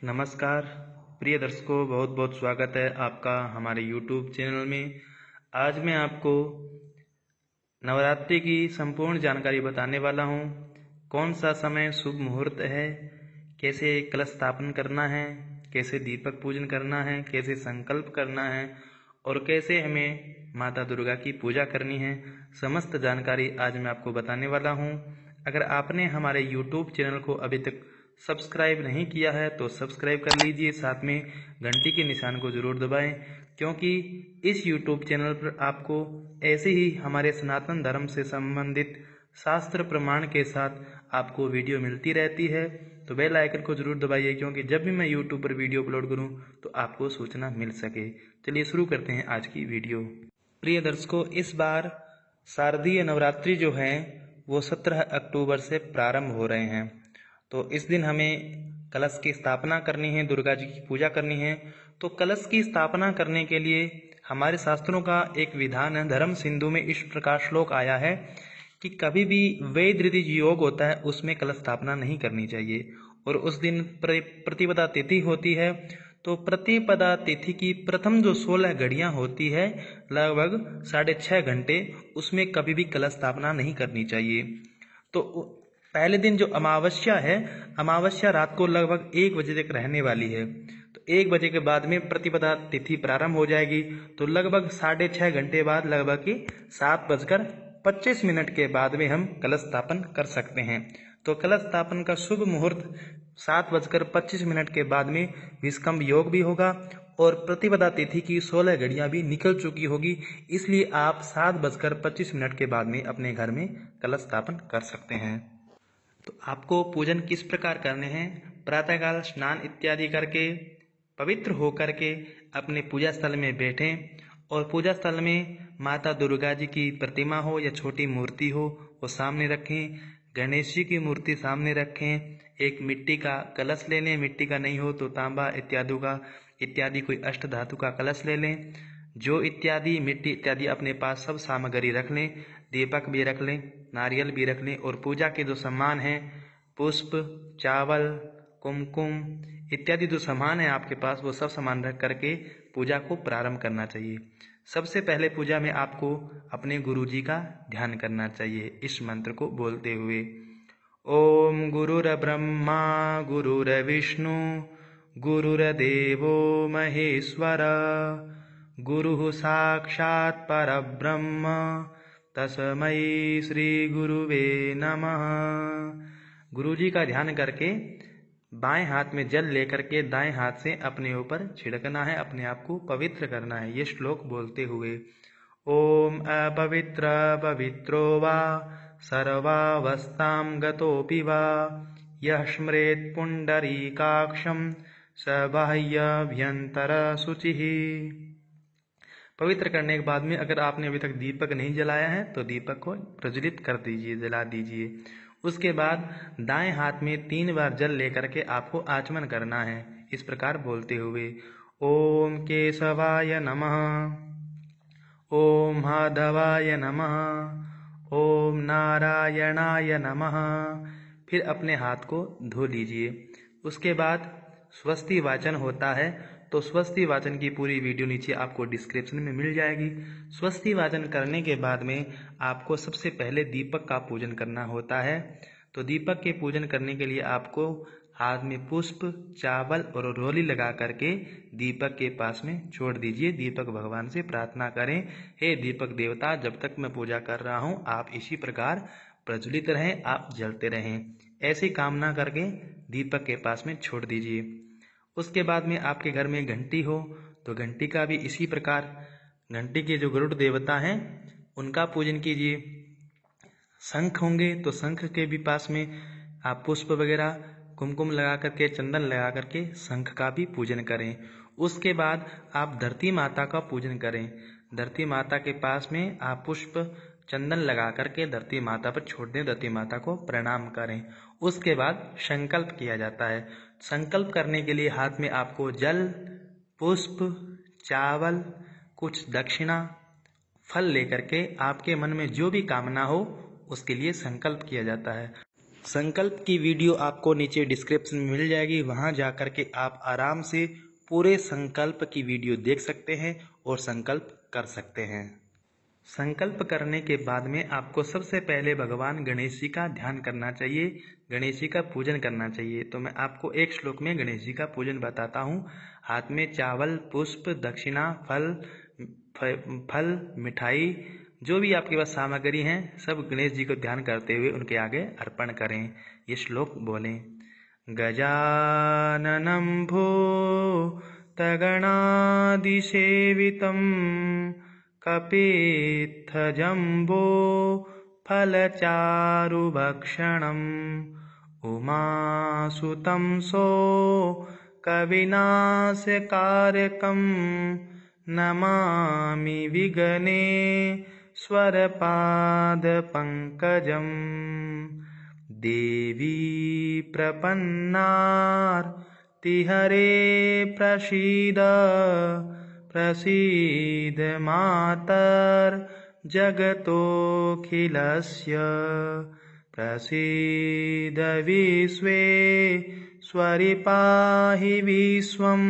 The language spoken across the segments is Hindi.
नमस्कार प्रिय दर्शकों, बहुत बहुत स्वागत है आपका हमारे YouTube चैनल में। आज मैं आपको नवरात्रि की संपूर्ण जानकारी बताने वाला हूँ। कौन सा समय शुभ मुहूर्त है, कैसे कलश स्थापन करना है, कैसे दीपक पूजन करना है, कैसे संकल्प करना है और कैसे हमें माता दुर्गा की पूजा करनी है। समस्त जानकारी आज मैं आपको बताने वाला हूँ। अगर आपने हमारे YouTube चैनल को अभी तक सब्सक्राइब नहीं किया है तो सब्सक्राइब कर लीजिए, साथ में घंटी के निशान को जरूर दबाएं, क्योंकि इस YouTube चैनल पर आपको ऐसे ही हमारे सनातन धर्म से संबंधित शास्त्र प्रमाण के साथ आपको वीडियो मिलती रहती है। तो बेल आइकन को जरूर दबाइए, क्योंकि जब भी मैं YouTube पर वीडियो अपलोड करूं तो आपको सूचना मिल सके। चलिए शुरू करते हैं आज की वीडियो। प्रिय दर्शकों, इस बार शारदीय नवरात्रि जो है वो 17 अक्टूबर से प्रारंभ हो रहे हैं। तो इस दिन हमें कलश की स्थापना करनी है, दुर्गा जी की पूजा करनी है। तो कलश की स्थापना करने के लिए हमारे शास्त्रों का एक विधान है। धर्म सिंधु में इस प्रकार श्लोक आया है कि कभी भी वेद ऋतु योग होता है उसमें कलश स्थापना नहीं करनी चाहिए। और उस दिन प्रतिपदा तिथि होती है। तो प्रतिपदा तिथि की प्रथम जो 16 घड़ियां होती है, लगभग 6.5 घंटे, उसमें कभी भी कलश स्थापना नहीं करनी चाहिए। तो पहले दिन जो अमावस्या है, अमावस्या रात को लगभग 1 बजे तक रहने वाली है। तो 1 बजे के बाद में प्रतिपदा तिथि प्रारंभ हो जाएगी। तो लगभग 6.5 घंटे बाद, लगभग 7:25 के बाद में हम कलश स्थापन कर सकते हैं। तो कलश स्थापन का शुभ मुहूर्त 7:25 के बाद में विष्कंभ योग भी होगा और प्रतिपदा तिथि की 16 घड़ियां भी निकल चुकी होगी। इसलिए आप 7:25 के बाद में अपने घर में कलश स्थापन कर सकते हैं। तो आपको पूजन किस प्रकार करने हैं? प्रातःकाल स्नान इत्यादि करके पवित्र होकर के अपने पूजा स्थल में बैठें और पूजा स्थल में माता दुर्गा जी की प्रतिमा हो या छोटी मूर्ति हो वो सामने रखें। गणेश जी की मूर्ति सामने रखें। एक मिट्टी का कलश ले लें, मिट्टी का नहीं हो तो तांबा इत्यादि कोई अष्ट धातु का कलश ले लें। जो इत्यादि मिट्टी इत्यादि अपने पास सब सामग्री रख लें। दीपक भी रख लें, नारियल भी रख लें और पूजा के जो सामान हैं, पुष्प, चावल, कुमकुम इत्यादि जो सामान है आपके पास, वो सब सामान रख करके पूजा को प्रारंभ करना चाहिए। सबसे पहले पूजा में आपको अपने गुरु जी का ध्यान करना चाहिए इस मंत्र को बोलते हुए। ओम गुरुर्ब्रह्मा गुरुर्विष्णु गुरुर्देवो महेश्वर गुरुः साक्षात् परब्रह्म तस्मै श्री गुरुवे नमः। गुरु जी का ध्यान करके बाएं हाथ में जल लेकर के दाएं हाथ से अपने ऊपर छिड़कना है, अपने आप को पवित्र करना है ये श्लोक बोलते हुए। ओम अपवित्र पवित्रो वा सर्वावस्थां गतोऽपि वा यः स्मरेत् पुंडरीकाक्षं स बाह्याभ्यंतर शुचिः। पवित्र करने के बाद में अगर आपने अभी तक दीपक नहीं जलाया है तो दीपक को प्रज्वलित कर दीजिए, जला दीजिए। उसके बाद दाएं हाथ में 3 बार जल लेकर के आपको आचमन करना है, इस प्रकार बोलते हुए। ओम केशवाय नमः, ओम माधवाय नमः, ओम नारायणाय नमः। फिर अपने हाथ को धो लीजिए। उसके बाद स्वस्ति वाचन होता है। तो स्वस्ति वाचन की पूरी वीडियो नीचे आपको डिस्क्रिप्शन में मिल जाएगी। स्वस्ति वाचन करने के बाद में आपको सबसे पहले दीपक का पूजन करना होता है। तो दीपक के पूजन करने के लिए आपको हाथ में पुष्प, चावल और रोली लगा करके दीपक के पास में छोड़ दीजिए। दीपक भगवान से प्रार्थना करें, हे दीपक देवता, जब तक मैं पूजा कर रहा हूँ आप इसी प्रकार प्रज्वलित रहें, आप जलते रहें। ऐसी कामना करके दीपक के पास में छोड़ दीजिए। उसके बाद में आपके घर में घंटी हो तो घंटी का भी इसी प्रकार, घंटी के जो गरुड़ देवता हैं उनका पूजन कीजिए। शंख होंगे तो शंख के भी पास में आप पुष्प वगैरह, कुमकुम लगा करके, चंदन लगा करके शंख का भी पूजन करें। उसके बाद आप धरती माता का पूजन करें। धरती माता के पास में आप पुष्प, चंदन लगा करके धरती माता पर छोड़ दें, धरती माता को प्रणाम करें। उसके बाद संकल्प किया जाता है। संकल्प करने के लिए हाथ में आपको जल, पुष्प, चावल, कुछ दक्षिणा, फल लेकर के आपके मन में जो भी कामना हो उसके लिए संकल्प किया जाता है। संकल्प की वीडियो आपको नीचे डिस्क्रिप्शन में मिल जाएगी, वहां जाकर के आप आराम से पूरे संकल्प की वीडियो देख सकते हैं और संकल्प कर सकते हैं। संकल्प करने के बाद में आपको सबसे पहले भगवान गणेश जी का ध्यान करना चाहिए, गणेश जी का पूजन करना चाहिए। तो मैं आपको एक श्लोक में गणेश जी का पूजन बताता हूँ। हाथ में चावल, पुष्प, दक्षिणा, फल, मिठाई, जो भी आपके पास सामग्री हैं, सब गणेश जी को ध्यान करते हुए उनके आगे अर्पण करें। ये श्लोक बोलें। गजाननं भूतगणादिसेवितं कपित्थजम्बो फलचारुभक्षणम् उमासुतं कविनाशकारकं नमामि विघ्नेश्वरपादपङ्कजम्। देवी प्रपन्नार्तिहरे प्रसीद मातर्जगतोऽखिलस्य प्रसीद विश्वेश्वरि पाहि विश्वं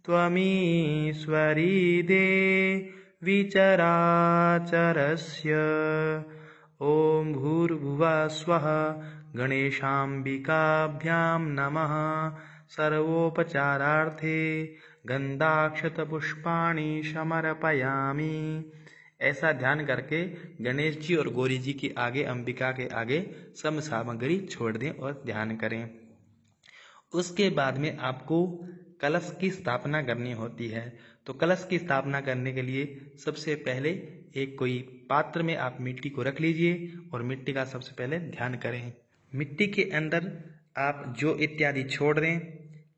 त्वमीश्वरी देवी चराचरस्य। ओम भूर्भुवः स्वः गणेशाम्बिकाभ्यां नमः। सर्वोपचारार्थे गन्धाक्षतपुष्पाणि समर्पयामि। ऐसा ध्यान करके गणेश जी और गौरी जी के आगे, अंबिका के आगे सब सामग्री छोड़ दें और ध्यान करें। उसके बाद में आपको कलश की स्थापना करनी होती है। तो कलश की स्थापना करने के लिए सबसे पहले एक कोई पात्र में आप मिट्टी को रख लीजिए और मिट्टी का सबसे पहले ध्यान करें। मिट्टी के अंदर आप जो इत्यादि छोड़ दें,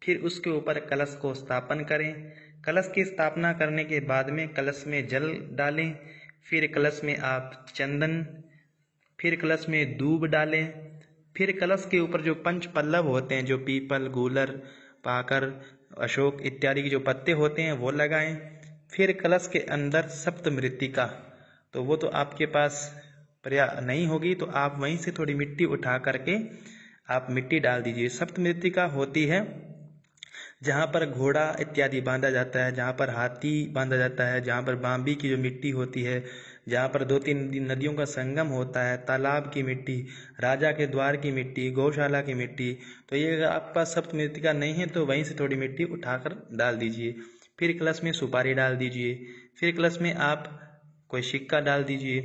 फिर उसके ऊपर कलश को स्थापन करें। कलश की स्थापना करने के बाद में कलश में जल डालें, फिर कलश में आप चंदन, फिर कलश में दूब डालें, फिर कलश के ऊपर जो पंच पल्लव होते हैं, जो पीपल, गूलर, पाकर, अशोक इत्यादि के जो पत्ते होते हैं वो लगाएं। फिर कलश के अंदर सप्तमृत्तिका, तो वो तो आपके पास पर्याप्त नहीं होगी, तो आप वहीं से थोड़ी मिट्टी उठा करके आप मिट्टी डाल दीजिए। सप्तमृत्तिका होती है जहाँ पर घोड़ा इत्यादि बांधा जाता है, जहाँ पर हाथी बांधा जाता है, जहाँ पर बांबी की जो मिट्टी होती है, जहाँ पर 2-3 नदियों का संगम होता है, तालाब की मिट्टी, राजा के द्वार की मिट्टी, गौशाला की मिट्टी। तो ये अगर आपके पास सप्तमृत्तिका नहीं है तो वहीं से थोड़ी मिट्टी उठाकर डाल दीजिए। फिर कलश में सुपारी डाल दीजिए, फिर कलश में आप कोई सिक्का डाल दीजिए,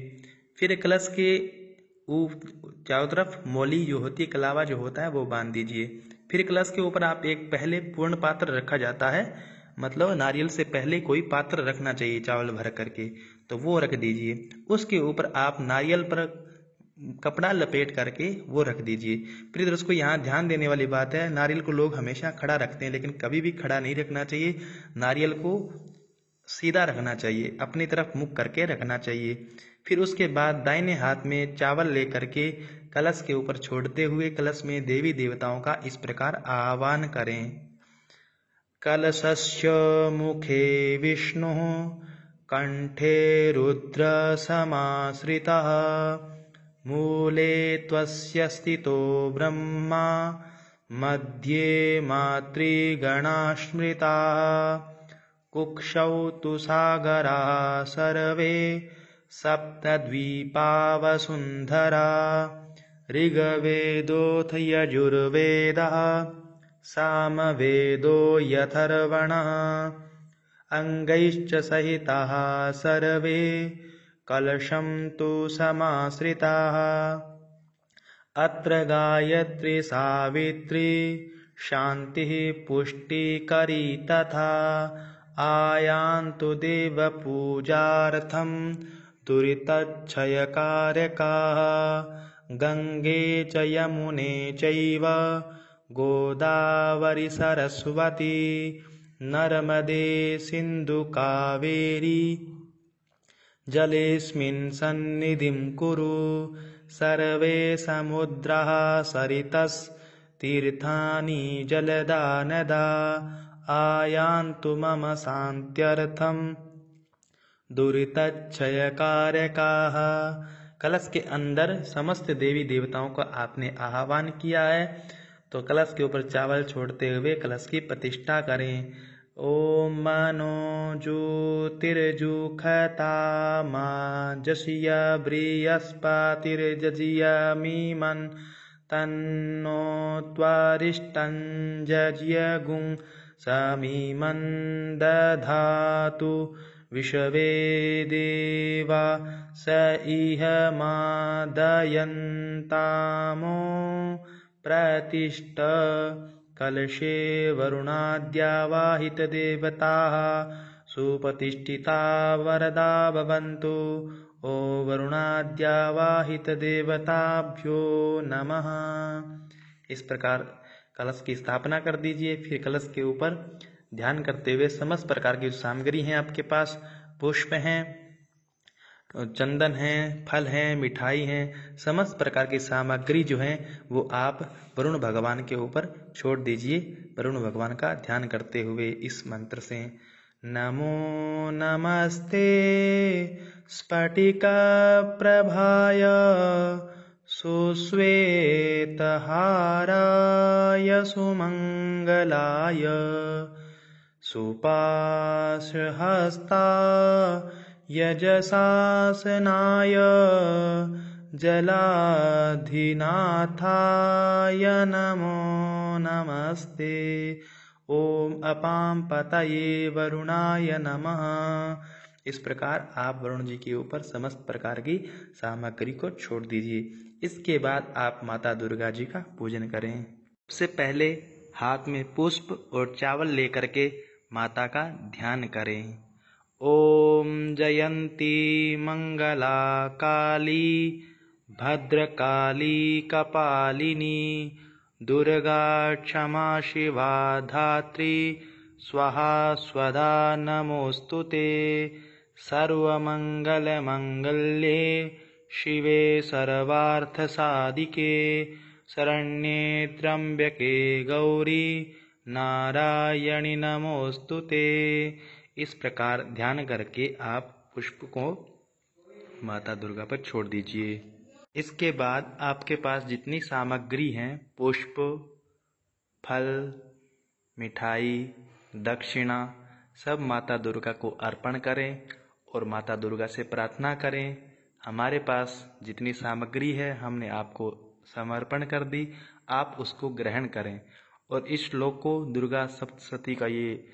फिर कलश के चारों तरफ मौली जो होती है, कलावा जो होता है वो बांध दीजिए। फिर कलश के ऊपर आप एक पहले पूर्ण पात्र रखा जाता है, मतलब नारियल से पहले कोई पात्र रखना चाहिए चावल भर करके, तो वो रख दीजिए। उसके ऊपर आप नारियल पर कपड़ा लपेट करके वो रख दीजिए। फिर दोस्तों यहाँ ध्यान देने वाली बात है, नारियल को लोग हमेशा खड़ा रखते हैं, लेकिन कभी भी खड़ा नहीं रखना चाहिए। नारियल को सीधा रखना चाहिए, अपनी तरफ मुख करके रखना चाहिए। फिर उसके बाद दाहिने हाथ में चावल लेकर के कलश के ऊपर छोड़ते हुए कलश में देवी देवताओं का इस प्रकार आह्वान करें। कलशस्य मुखे विष्णु कंठे रुद्र समाश्रितः मूले त्वस्य स्थितो ब्रह्मा मध्ये मातृगणा स्मृता कुक्षौ तु सागरा सर्वे सप्तद्वीपा वसुन्धरा ऋग्वेदोऽथ यजुर्वेदः सामवेदो यथर्वणः अङ्गैश्च सहिताः सर्वे कलशं तु समाश्रिताः अत्र गायत्री सावित्री शान्तिः पुष्टिकरी तथा आयान्तु देवपूजार्थं दुरितक्षयकारकाः गंगे च यमुने चैव गोदावरी सरस्वती नर्मदे सिन्धु कावेरी जलेऽस्मिन् सन्निधिं कुरु सर्वे समुद्राः सरितस्तीर्थानि जलदा नदा आयान्तु मम शान्त्यर्थं दुरितक्षयकारकाः कलश के अंदर समस्त देवी देवताओं का आपने आह्वान किया है, तो कलश के ऊपर चावल छोड़ते हुए कलश की प्रतिष्ठा करें। ओम मनो ज्योतिर्जुखता जसिया बृहस्पतिर्जजियामीमन् तन्नो त्वारिष्टं जज्ञगुं समीमन् दधातु विश्वे देवा स इह मादयन्तामो प्रतिष्ठ कलशे वरुणाद्यावाहितदेवताः सुप्रतिष्ठिता वरदा भवन्तु। ओ वरुणाद्यावाहितदेवताभ्यो नमः। इस प्रकार कलश की स्थापना कर दीजिए। फिर कलश के ऊपर ध्यान करते हुए समस्त प्रकार की सामग्री हैं आपके पास, पुष्प हैं, चंदन है, फल हैं, मिठाई हैं, समस्त प्रकार की सामग्री जो है वो आप वरुण भगवान के ऊपर छोड़ दीजिए। वरुण भगवान का ध्यान करते हुए इस मंत्र से नमो नमस्ते स्फटिक प्रभाय सुश्वेतहाराय सुमंगलाय सुपाशहस्ता यजशासनाय जलाधिनाथाय नमो नमस्ते। ओम अपां पतये वरुणाय नमः। इस प्रकार आप वरुण जी के ऊपर समस्त प्रकार की सामग्री को छोड़ दीजिए। इसके बाद आप माता दुर्गा जी का पूजन करें। सबसे पहले हाथ में पुष्प और चावल लेकर के माता का ध्यान करें। ओम जयंती मंगला काली भद्रकाली कपालिनी दुर्गा क्षमा शिवा धात्री स्वाहा स्वधा नमोस्तुते। सर्वमंगलमंगल्ये शिवे सर्वार्थसाधिके शरण्ये त्र्यंबके गौरी नारायणी नमोस्तुते। इस प्रकार ध्यान करके आप पुष्प को माता दुर्गा पर छोड़ दीजिए। इसके बाद आपके पास जितनी सामग्री हैं, पुष्प, फल, मिठाई, दक्षिणा, सब माता दुर्गा को अर्पण करें और माता दुर्गा से प्रार्थना करें। हमारे पास जितनी सामग्री है हमने आपको समर्पण कर दी, आप उसको ग्रहण करें। और इस श्लोक को दुर्गा सप्तशती का ये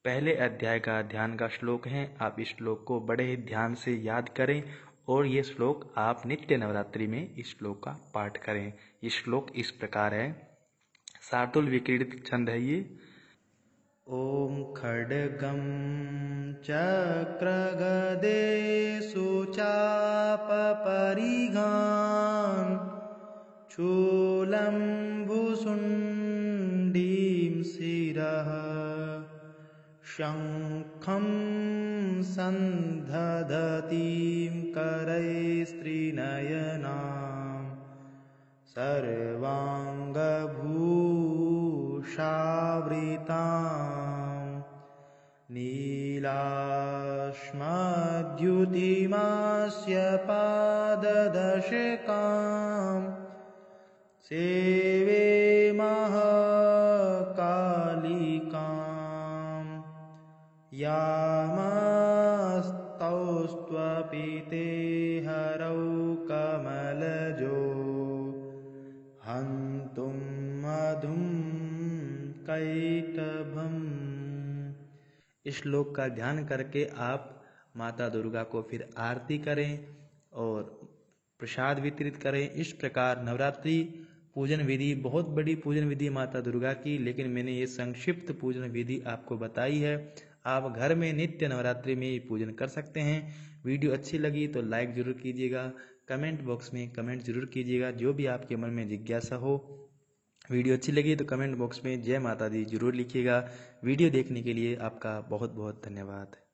पहले अध्याय का ध्यान का श्लोक है। आप इस श्लोक को बड़े ही ध्यान से याद करें और ये श्लोक आप नित्य नवरात्रि में इस श्लोक का पाठ करें। ये श्लोक इस प्रकार है, शार्दूल विक्रीडित छंद है ये। ओम खड्गं चक्रगदे सुचापपरिघां शूलं भुसुण्डीं शिरः शङ्खं सन्धदतीं करैस्त्रिनयनां सर्वाङ्गभूषावृतां नीलाश्मद्युतिमास्य पाददशकां सेवे महाकालिकां यामस्तौस्त्वपि हरौ कमलजो हन्तुं मधुं कैटभम्। इस श्लोक का ध्यान करके आप माता दुर्गा को फिर आरती करें और प्रसाद वितरित करें। इस प्रकार नवरात्रि पूजन विधि बहुत बड़ी पूजन विधि माता दुर्गा की, लेकिन मैंने ये संक्षिप्त पूजन विधि आपको बताई है। आप घर में नित्य नवरात्रि में पूजन कर सकते हैं। वीडियो अच्छी लगी तो लाइक जरूर कीजिएगा, कमेंट बॉक्स में कमेंट जरूर कीजिएगा जो भी आपके मन में जिज्ञासा हो। वीडियो अच्छी लगी तो कमेंट बॉक्स में जय माता दी जरूर लिखिएगा। वीडियो देखने के लिए आपका बहुत बहुत धन्यवाद।